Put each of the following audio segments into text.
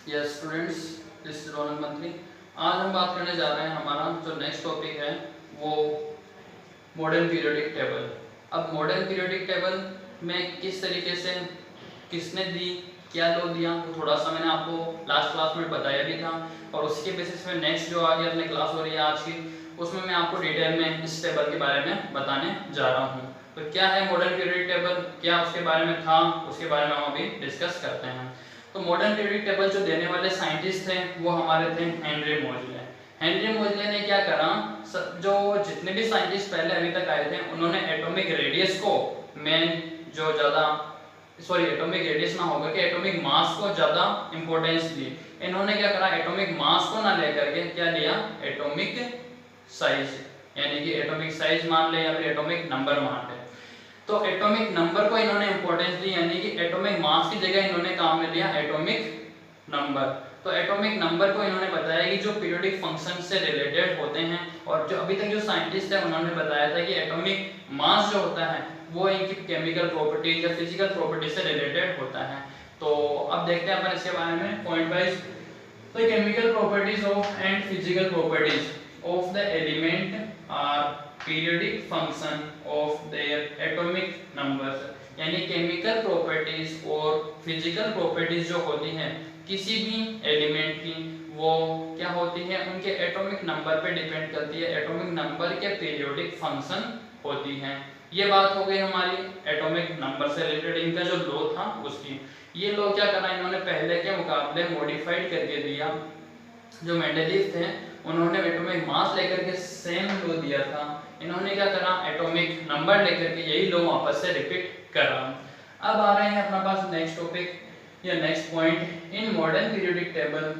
Yes students, this is रौनक मंत्री। आज हम बात करने जा रहे हैं, हमारा जो नेक्स्ट टॉपिक है वो मॉडर्न पीरियोडिक टेबल। अब मॉडर्न पीरियोडिक टेबल में किस तरीके से किसने दी, क्या लो दिया, तो थोड़ा सा मैंने आपको लास्ट क्लास में बताया भी था, और उसके बेसिस में नेक्स्ट जो आगे अपनी क्लास हो रही है आज की, उसमें मैं आपको डिटेल में इस टेबल के बारे में बताने जा रहा हूँ। तो क्या है मॉडर्न पीरियोडिक टेबल, क्या उसके बारे में था, उसके बारे में हम अभी डिस्कस करते हैं। तो मॉडर्न पीरियोडिक टेबल जो देने वाले साइंटिस्ट थे वो हमारे थे हेनरी मोजले। हेनरी मोजले ने क्या करा, जो जितने भी साइंटिस्ट पहले अभी तक आए थे उन्होंने एटॉमिक रेडियस को मेन जो ज़्यादा एटॉमिक रेडियस ना होगा कि एटॉमिक मास को ज़्यादा इंपॉर्टेंस दी। इन्होंने क्या करा, एटॉमिक मास को ना लेकर के क्या लिया, एटॉमिक साइज, यानी कि एटॉमिक साइज मान ले या फिर एटॉमिक नंबर मान ले। तो एटॉमिक नंबर को इन्होंने इंपॉर्टेंस दी, यानी कि एटॉमिक मास की जगह इन्होंने काम में लिया एटॉमिक नंबर। तो एटॉमिक नंबर को इन्होंने बताया कि जो पीरियोडिक फंक्शन से रिलेटेड होते हैं, और जो अभी तक जो साइंटिस्ट है उन्होंने बताया था कि एटॉमिक मास जो होता है वो इनकी केमिकल प्रॉपर्टीज या फिजिकल प्रॉपर्टीज से रिलेटेड होता है। तो अब देखते हैं अपन इसके बारे में पॉइंट वाइज। तो chemical properties of and physical properties of the element are periodic function of their atomic numbers, यानी केमिकल प्रॉपर्टीज और फिजिकल प्रॉपर्टीज जो होती हैं किसी भी एलिमेंट की, वो क्या होती है, उनके एटॉमिक नंबर पे डिपेंड करती है, एटॉमिक नंबर के पीरियोडिक फंक्शन होती हैं। ये बात हो गई हमारी एटॉमिक नंबर से रिलेटेड, इनका जो लॉ था उसकी। ये लॉ क्या करा इन्होंने पहले के मुकाबले मॉडिफाइड करके दिया। जो मेंडेलीव थे उन्होंने एटॉमिक मास लेकर के सेम लॉ दिया था, इन्होंने क्या करा, एटॉमिक नंबर लेकर के यही लॉ वापस से रिपीट करा। अब आ रहे हैं अपना पास नेक्स्ट टॉपिक या next point. In modern periodic table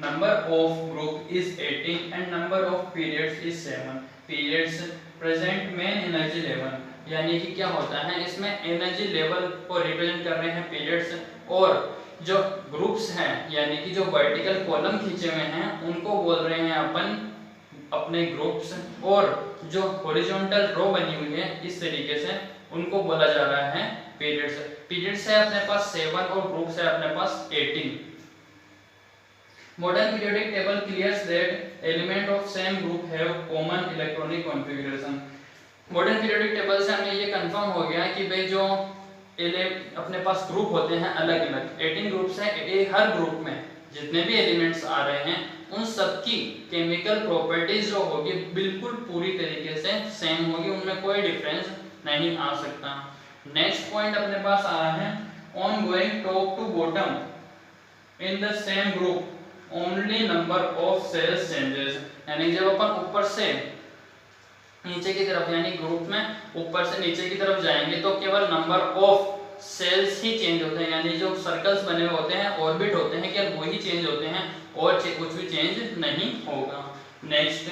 number of group is 18 and number of periods is 7। Periods present main energy level, यानी कि क्या होता है इसमें एनर्जी लेवल को रिप्रेजेंट कर रहे हैं पीरियड्स, और जो ग्रुप्स हैं यानी कि जो वर्टिकल कॉलम खींचे हुए हैं उनको बोल रहे हैं अपन अपने ग्रुप्स, और जो हॉरिजॉन्टल रो बनी हुई है इस तरीके से उनको बोला जा रहा है पीरियड्स। पीरियड्स है अपने पास 7 और ग्रुप्स है अपने पास 18। Modern periodic table clears that element of same group have common electronic configuration. Modern periodic table से हमें ये कंफर्म हो गया कि भाई जो अपने पास ग्रुप होते हैं अलग अलग 18 ग्रुप्स हैं, हर ग्रुप में जितने भी एलिमेंट्स आ रहे हैं उन सबकी केमिकल प्रॉपर्टीज जो होगी बिल्कुल पूरी तरीके से सेम होगी, उनमें कोई डिफरेंस नहीं आ सकता। नेक्स्ट पॉइंट अपने पास आ रहा है, on going top to bottom in the same group only number of shells changes, यानी जब अपन ऊपर से नीचे की तरफ यानी ग्रुप में ऊपर से नीचे की तरफ जाएंगे तो केवल नंबर ऑफ सेल्स ही चेंज होते हैं, यानी जो सर्कल्स बने हुए होते हैं ऑर्बिट होते हैं केवल वही चेंज होते हैं और कुछ भी चेंज नहीं होगा। Next,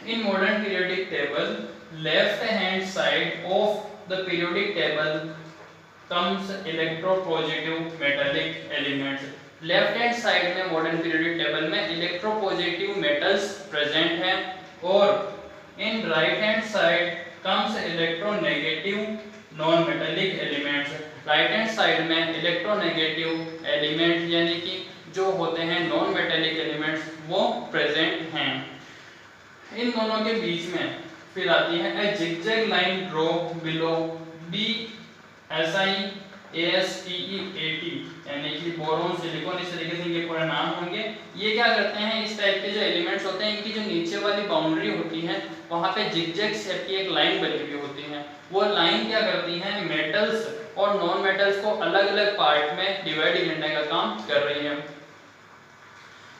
in modern periodic table left hand side of the periodic table comes electropositive metallic elements. Left hand side में मॉडर्न पीरियोडिक टेबल में इलेक्ट्रोपॉजिटिव मेटल्स प्रेजेंट हैं, और in right hand side comes electronegative non metallic elements. Right hand side में electronegative element यानी कि जो होते हैं नॉन मेटालिक एलिमेंट्स वो प्रेजेंट हैं। इन दोनों के बीच में फिर आती है ए zigzag line draw below B S I S T E A T, यानी कि बोरोन सिलिकॉन, इस तरीके से ये पूरे नाम होंगे। ये क्या करते हैं, इस टाइप के जो एलिमेंट्स होते हैं इनकी जो नीचे वाली बाउंड्री होती है वहां पे जिगजैग शेप की एक लाइन बनी हुई होती है। वो लाइन क्या करती है, मेटल्स और नॉन मेटल्स को अलग अलग पार्ट में डिवाइड करने का काम कर रही है।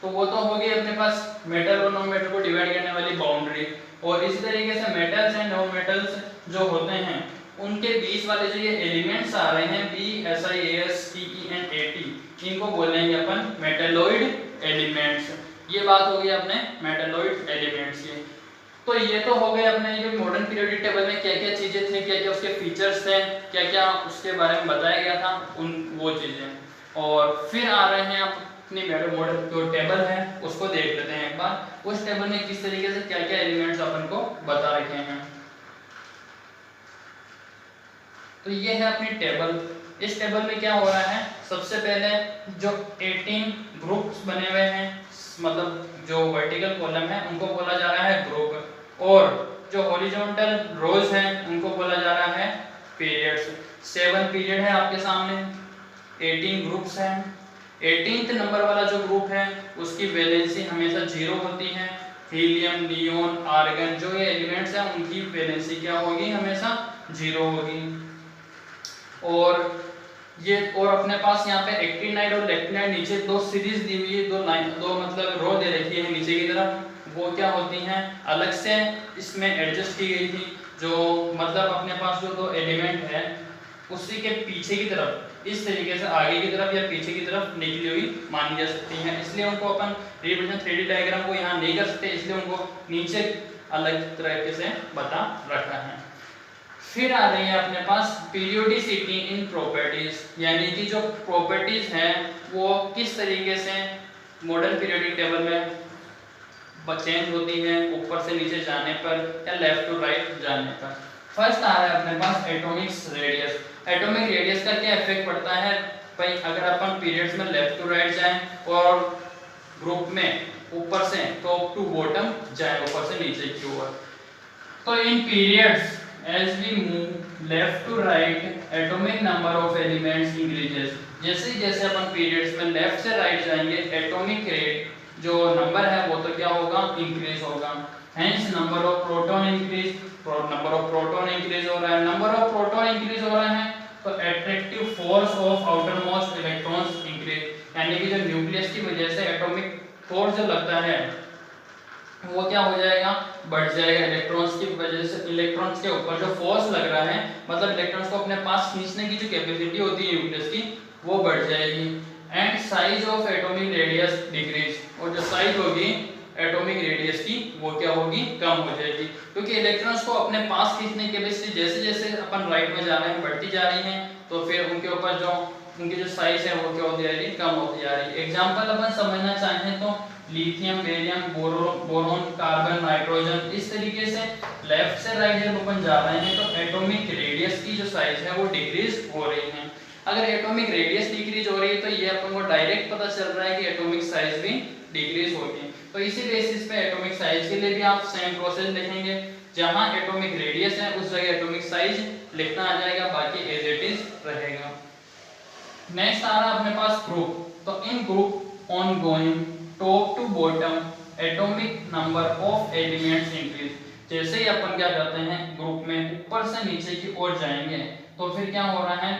तो वो तो हो गई अपने पास मेटल और नॉन मेटल को डिवाइड करने वाली बाउंड्री, और इसी तरीके से मेटल्स एंड नॉन मेटल्स जो होते हैं उनके बीच वाले जो ये एलिमेंट्स आ रहे हैं B S I S T E N A T, इनको बोलेंगे अपन मेटालॉइड एलिमेंट्स। ये बात हो गई अपने मेटालॉइड एलिमेंट्स की। तो ये तो हो गए अपने जो मॉडर्न पीरियोडिक टेबल में क्या क्या चीजें थी, क्या क्या उसके फीचर्स थे, क्या क्या उसके बारे में बताया गया था, उन वो चीजें। और फिर आ रहे हैं आप अपनी मॉडर्न जो टेबल है उसको देख लेते हैं एक बार, उस टेबल में किस तरीके से क्या क्या एलिमेंट्स अपन को बता रखे हैं। तो ये है अपनी टेबल इस टेबल में क्या हो रहा है, सबसे पहले जो 18 ग्रुप्स बने हुए हैं, मतलब जो वर्टिकल कॉलम है उनको बोला जा रहा है ग्रुप, और जो हॉरिजॉन्टल रोज हैं उनको बोला जा रहा है पीरियड्स। 7 पीरियड है आपके सामने, 18 ग्रुप्स हैं। 18th नंबर वाला जो ग्रुप है उसकी वैलेंसी हमेशा 0 होती है। हीलियम, नियोन, आर्गन, जो ये एलिमेंट्स हैं उनकी वैलेंसी क्या होगी, हमेशा 0 होगी। और ये और अपने पास यहाँ पे एक्टिनाइड और लेक्टिनाइड नीचे दो सीरीज दी हुई है, दो मतलब रो दे रखी है नीचे की तरफ, वो क्या होती हैं, अलग से इसमें एडजस्ट की गई थी, जो मतलब अपने पास जो दो एलिमेंट है उसी के पीछे की तरफ इस तरीके से आगे की तरफ या पीछे की तरफ निकली हुई मानी जा सकती हैं, इसलिए उनको अपन रिप्रेजेंट 3D डायग्राम को यहाँ नहीं कर सकते, इसलिए उनको नीचे अलग तरीके से बता रखा है। फिर आ रही है अपने पास पीरियोडिसिटी इन प्रॉपर्टीज, यानी कि जो प्रॉपर्टीज हैं वो किस तरीके से मॉडर्न पीरियोडिक टेबल में चेंज होती हैं ऊपर से नीचे जाने पर या लेफ्ट टू राइट जाने पर। फर्स्ट आ रहा है अपने पास एटॉमिक रेडियस। एटॉमिक रेडियस का क्या इफेक्ट पड़ता है भाई, अगर अपन पीरियड्स में लेफ्ट टू राइट जाएं और ग्रुप में ऊपर से टॉप टू बॉटम जाए, ऊपर से नीचे की ओर, तो इन periods as we move left to right atomic number of elements increases। जैसे जैसे अपन पीरियड्स में लेफ्ट से राइट जाएंगे एटॉमिक रेट जो नंबर है वो तो क्या होगा, इंक्रीज होगा। Hence number of proton increase, number of proton increase हो रहा है, नंबर ऑफ प्रोटॉन इंक्रीज हो रहा है तो attractive force of outer most electrons increase, यानी कि जो न्यूक्लियस की वजह से एटॉमिक फोर्स जो लगता है वो क्या हो जाएगा, बढ़ जाएगा। इलेक्ट्रॉन्स की वजह से इलेक्ट्रॉन्स के ऊपर जो फोर्स लग रहा है, मतलब इलेक्ट्रॉन्स को अपने पास खींचने की जो कैपेसिटी होती है न्यूक्लियस की, वो बढ़ जाएगी। And size of atomic radius decrease, और जो साइज होगी एटॉमिक रेडियस की वो क्या होगी, कम हो जाएगी, क्योंकि इलेक्ट्रॉन्स को अपने पास खींचने की कैपेसिटी जैसे जैसे अपन राइट में जा रहे हैं बढ़ती जा रही है, तो फिर उनके ऊपर जो उनकी जो साइज है वो क्या होती जा रही है, कम होती जा रही है। एग्जांपल अपन समझना चाहें तो lithium, barium, boron, carbon, nitrogen, इस तरीके से लेफ्ट से राइट जब अपन जा रहे हैं तो एटॉमिक रेडियस की जो साइज है वो डिक्रीज हो रही है। अगर एटॉमिक रेडियस डिक्रीज हो रही है तो ये अपन को डायरेक्ट पता चल रहा है कि एटॉमिक साइज भी डिक्रीज होगी। तो इसी बेसिस पे एटॉमिक साइज के लिए भी आप सेम प्रोसेस लिखेंगे, जहां एटॉमिक रेडियस है उस जगह एटॉमिक साइज लिखना आ जाएगा, बाकी एज इट इज रहेगा। नेक्स्ट आ रहा है अपने पास ग्रुप। तो in group on going top to bottom atomic number of elements increase. जैसे ही अपन क्या करते हैं ग्रुप में ऊपर से नीचे की ओर जाएंगे तो फिर क्या हो रहा है,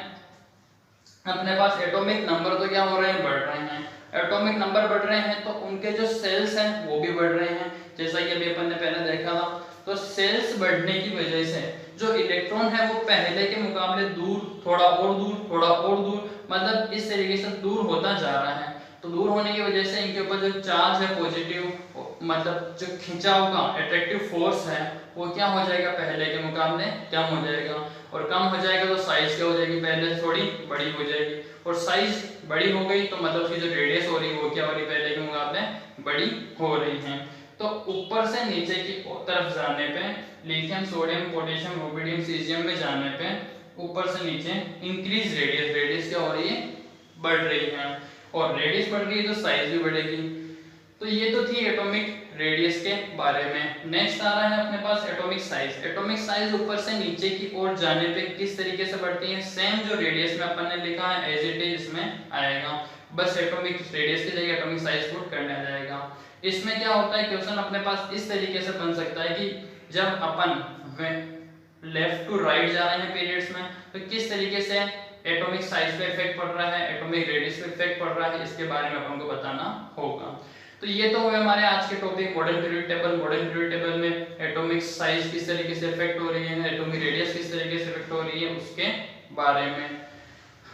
अपने पास एटॉमिक नंबर तो क्या हो रहे हैं, बढ़ रहे हैं। एटॉमिक नंबर बढ़ रहे हैं तो उनके जो सेल्स हैं वो भी बढ़ रहे हैं, जैसा कि अभी अपन ने पहले देखा था। तो सेल्स बढ़ने की वजह से जो इलेक्ट्रॉन है वो पहले के मुकाबले दूर, थोड़ा और दूर, थोड़ा और दूर, मतलब इस तरीके से दूर होता जा रहा है। तो दूर होने की वजह से इनके ऊपर जो चार्ज है पॉजिटिव, मतलब जो खिंचाव का अट्रैक्टिव फोर्स है वो क्या हो जाएगा, पहले के मुकाबले कम हो जाएगा। और कम हो जाएगा तो साइज क्या हो जाएगी, पहले से थोड़ी बड़ी हो जाएगी। और साइज बड़ी हो गई तो मतलब उसकी जो रेडियस हो रही है वो क्या हो रही है, पहले के मुकाबले बड़ी हो रही है। तो ऊपर से नीचे की तरफ जाने पे lithium, sodium, potassium, rubidium, caesium में जाने पे ऊपर से नीचे इंक्रीज रेडियस, रेडियस क्या हो रही है, बढ़ रही है। और रेडियस बढ़ रही है तो साइज भी बढ़ेगी। तो ये तो थी एटॉमिक रेडियस के बारे में। नेक्स्ट आ रहा है अपने पास एटॉमिक साइज। एटॉमिक साइज ऊपर से नीचे की ओर जाने पे किस तरीके से बढ़ती है, सेम जो रेडियस में अपन ने लिखा है एज इट इज इसमें आएगा, बस एटॉमिक रेडियस की जगह एटॉमिक साइज पुट करने आ जाएगा। इसमें क्या होता है, क्वेश्चन अपने पास इस तरीके से बन सकता है कि जब अपन लेफ्ट टू राइट जा रहे हैं पीरियड्स में तो किस तरीके से एटॉमिक साइज पे इफेक्ट पड़ रहा है, एटॉमिक रेडियस पे इफेक्ट पड़ रहा है, इसके बारे में अपन को बताना होगा। तो ये तो हुए हमारे आज के topic modern period table. Modern period table में एटॉमिक साइज किस तरीके से इफेक्ट हो रही है, एटॉमिक रेडियस किस तरीके से इफेक्ट हो रही है, उसके बारे में।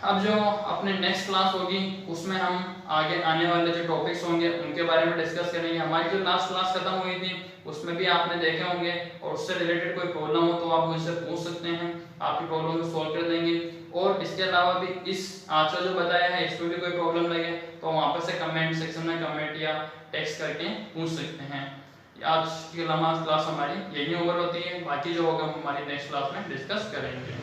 अब जो अपने नेक्स्ट क्लास होगी उसमें हम आगे आने वाले जो टॉपिक्स होंगे उनके बारे में डिस्कस करेंगे। हमारी जो लास्ट क्लास खत्म हुई थी उसमें भी आपने देखे होंगे, और उससे रिलेटेड कोई प्रॉब्लम हो तो आप मुझसे पूछ सकते हैं, आपकी प्रॉब्लम को सॉल्व कर देंगे। और इसके अलावा भी इस आज का जो बताया है इसमें भी कोई प्रॉब्लम लगे तो वहाँ पर से कमेंट सेक्शन में कमेंट या टेक्स्ट करके पूछ सकते हैं। आज की क्लास हमारी यही ओवर होती है, बाकी जो होगा हम हमारी नेक्स्ट क्लास में डिस्कस करेंगे।